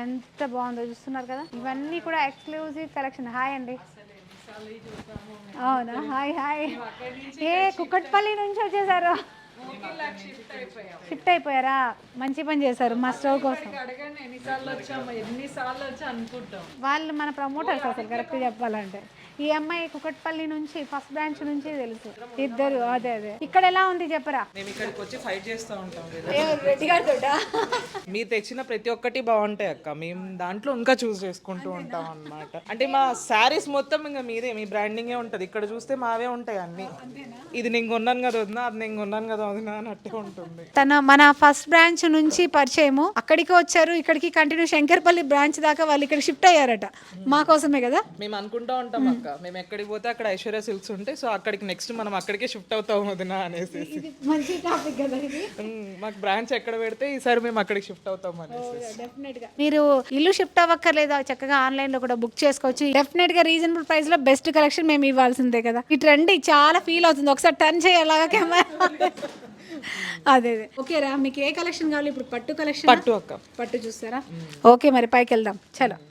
ఎంత బాగుందో చూస్తున్నారు కదా. ఇవన్నీ కూడా ఎక్స్క్లూజివ్ కలెక్షన్. హాయ్ అండి. అవునా, హాయ్ హాయ్. కుక్కట్పల్లి నుంచి వచ్చేసారు. షిఫ్ట్ అయిపోయారా? మంచి పని చేశారు మా స్టోర్ కోసం. వాళ్ళు మన ప్రమోటర్స్ అసలు కరెక్ట్ చెప్పాలంటే. ఈ అమ్మాయి కుకట్పల్లి నుంచి ఫస్ట్ బ్రాంచ్ నుంచి తెలుసు ఇద్దరు. అదే అదే. ఇక్కడ ఎలా ఉంది చెప్పరా? మేము ఇక్కడికి వచ్చి ఫైట్ చేస్తూ ఉంటాం. రెడ్డి గారితో మీరు తెచ్చిన ప్రతి ఒక్కటి బాగుంటాయి అక్క. మేము దాంట్లో ఇంకా చూస్ చేసుకుంటూ ఉంటాం అన్నమాట. అంటే మా శారీస్ మొత్తం ఇంకా మీదే, మీ బ్రాండింగే ఉంటుంది. ఇక్కడ చూస్తే మావే ఉంటాయి అన్ని. ఇది నేను కొన్నాను కదా వదినా, అది నేను కొన్నాను కదా వదినా అన్నట్టే ఉంటుంది. తన మన ఫస్ట్ బ్రాంచ్ నుంచి పరిచయము, అక్కడికి వచ్చారు, ఇక్కడికి కంటిన్యూ శంకర్పల్లి బ్రాంచ్ దాకా వాళ్ళు ఇక్కడ షిఫ్ట్ అయ్యారట మా కోసమే కదా. మేము అనుకుంటా ఉంటాం అక్క, మేము ఎక్కడికి పోతే అక్కడ ఐశ్వర్య సిల్క్స్ ఉంటాయి, సో అక్కడికి నెక్స్ట్ మనం అక్కడికే షిఫ్ట్ అవుతాం వదినా అనేసి. మంచి టాపిక్ కదా ఇది. మాకు బ్రాంచ్ ఎక్కడ పెడితే ఈసారి మేము అక్కడికి షిఫ్ట్ అవుతాం అనేసి. డెఫినెట్ గా మీరు ఇల్లు షిఫ్ట్ అవ్వక్కర్లేదా, చక్కగా ఆన్లైన్ లో కూడా బుక్ చేసుకోవచ్చు. డెఫినెట్ గా రీజనబుల్ ప్రైస్ లో బెస్ట్ కలెక్షన్ మేము ఇవ్వాల్సిందే కదా. ఈ ట్రెండ్ చాలా ఫీల్ అవుతుంది, ఒకసారి టర్న్ చేయాలాగా కెమెరా. అదే అదే. ఓకే రా, మీకు ఏ కలెక్షన్ కావాలి ఇప్పుడు? పట్టు కలెక్షన్. పట్టు అక్క, పట్టు చూస్తారా? ఓకే మరి పైకి వెళ్దాం చలో.